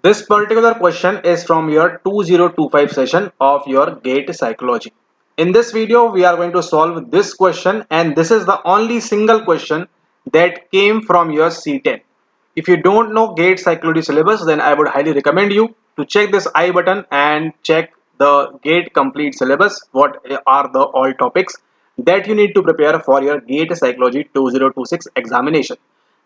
This particular question is from your 2025 session of your GATE Psychology. In this video, we are going to solve this question, and this is the only single question that came from your C10. If you don't know GATE Psychology syllabus, then I would highly recommend you to check this I button and check the GATE complete syllabus. What are the all topics that you need to prepare for your GATE Psychology 2026 examination.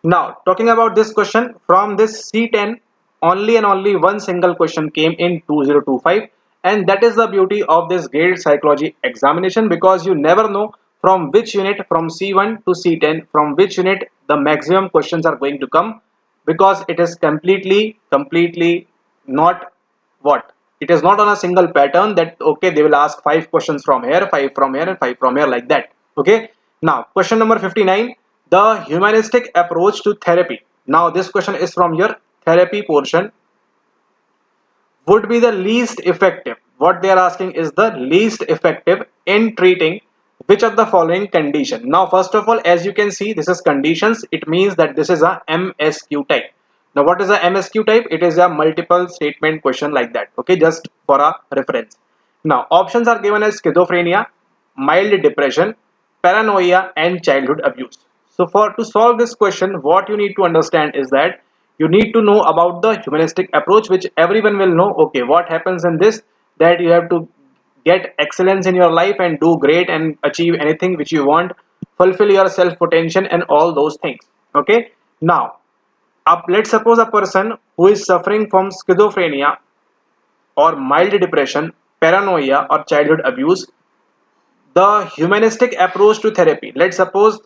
Now, talking about this question, from this C10, only and only one single question came in 2025, and that is the beauty of this GATE Psychology examination, because you never know from which unit, from C1 to C10, from which unit the maximum questions are going to come, because it is completely not what it is not on a single pattern that okay, they will ask 5 questions from here, 5 from here, and 5 from here, like that. Okay, now question number 59, the humanistic approach to therapy. Now this question is from your therapy portion. Would be the least effective. What they are asking is the least effective in treating which of the following condition. Now first of all, as you can see, this is conditions. It means that this is a MSQ type. Now what is a MSQ type? It is a multiple statement question, like that. Okay, just for a reference. Now options are given as schizophrenia, mild depression, paranoia, and childhood abuse. So for to solve this question, what you need to understand is that you need to know about the humanistic approach, which everyone will know. Okay, what happens in this, that you have to get excellence in your life and do great and achieve anything which you want, fulfill your self potential and all those things. Okay, now let's suppose a person who is suffering from schizophrenia or mild depression, paranoia, or childhood abuse, the humanistic approach to therapy, let's suppose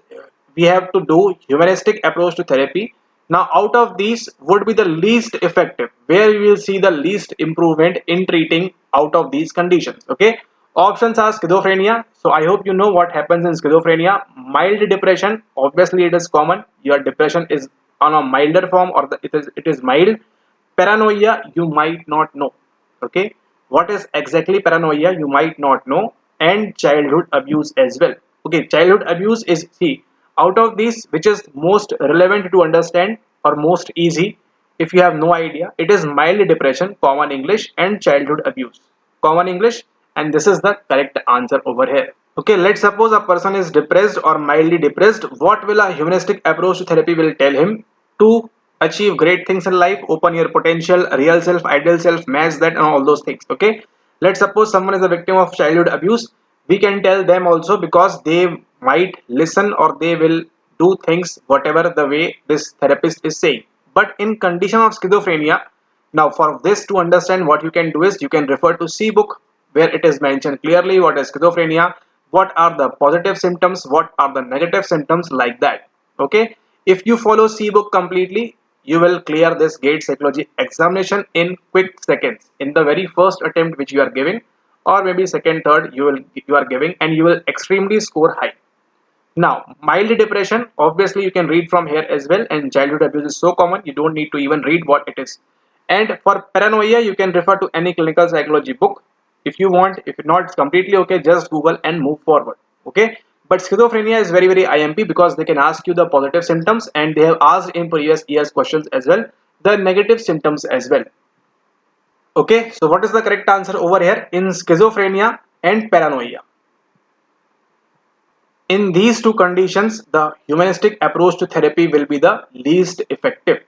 we have to do humanistic approach to therapy. Now out of these would be the least effective, where we will see the least improvement in treating out of these conditions. Okay, options are schizophrenia, so I hope you know what happens in schizophrenia. Mild depression, obviously it is common, your depression is on a milder form, or it is mild. Paranoia, you might not know. Okay, what is exactly paranoia, you might not know. And childhood abuse as well. Okay, childhood abuse is, see, out of these, which is most relevant to understand or most easy, if you have no idea, it is mild depression, common English, and childhood abuse, common English, and this is the correct answer over here. Okay, let's suppose a person is depressed or mildly depressed. What will a humanistic approach to therapy will tell him? To achieve great things in life, open your potential, real self, ideal self, match that, and all those things. Okay, let's suppose someone is a victim of childhood abuse. We can tell them also, because they might listen or they will do things whatever the way this therapist is saying. But in condition of schizophrenia, now for this to understand, what you can do is you can refer to C book, where it is mentioned clearly what is schizophrenia, what are the positive symptoms, what are the negative symptoms, like that. Okay, if you follow C book completely, you will clear this GATE psychology examination in quick seconds, in the very first attempt which you are giving, or maybe second, third you are giving, and you will extremely score high. Now, mild depression, obviously you can read from here as well, and childhood abuse is so common, you don't need to even read what it is. And for paranoia, you can refer to any clinical psychology book if you want. If not, it's completely okay, just Google and move forward. Okay, but schizophrenia is very IMP, because they can ask you the positive symptoms, and they have asked in previous years questions as well the negative symptoms as well. Okay, so what is the correct answer over here? In schizophrenia and paranoia, in these two conditions, the humanistic approach to therapy will be the least effective.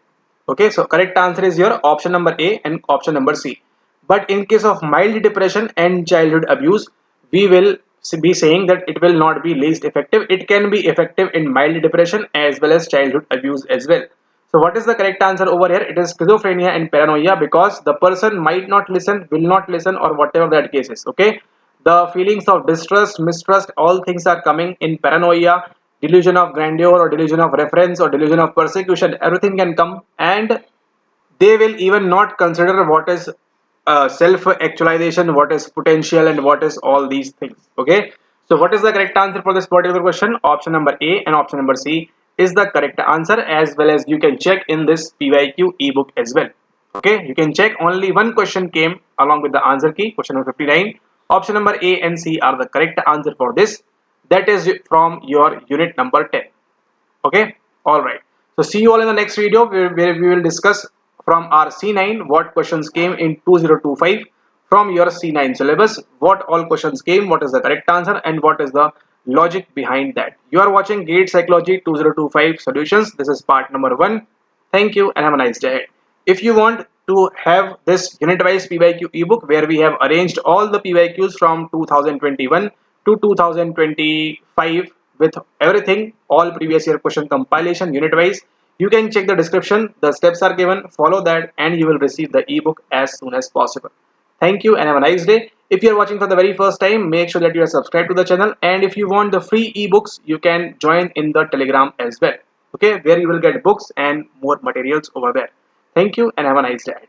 Okay, so correct answer is your option number A and option number C. But in case of mild depression and childhood abuse, we will be saying that it will not be least effective. It can be effective in mild depression as well as childhood abuse as well. So what is the correct answer over here? It is schizophrenia and paranoia, because the person might not listen, will not listen, or whatever that case is. Okay, the feelings of distrust, mistrust, all things are coming in paranoia. Delusion of grandeur, or delusion of reference, or delusion of persecution, everything can come, and they will even not consider what is self actualization, what is potential, and what is all these things. Okay, so what is the correct answer for this particular question? Option number A and option number C is the correct answer, as well as you can check in this PYQ ebook as well. Okay, you can check, only one question came along with the answer key, question number 59. Option number A and C are the correct answer for this. That is from your unit number 10. Okay, all right, so see you all in the next video, where we will discuss from our C9, what questions came in 2025 from your C9 syllabus, what all questions came, what is the correct answer, and what is the logic behind that. You are watching GATE Psychology 2025 Solutions. This is part number 1. Thank you and have a nice day. If you want to have this Unitwise PYQ ebook where we have arranged all the PYQs from 2021 to 2025 with everything, all previous year question compilation Unitwise, you can check the description. The steps are given, follow that, and you will receive the ebook as soon as possible. Thank you and have a nice day. If you are watching for the very first time, make sure that you are subscribed to the channel, and if you want the free ebooks, you can join in the Telegram as well. Okay, where you will get books and more materials over there. Thank you and have a nice day.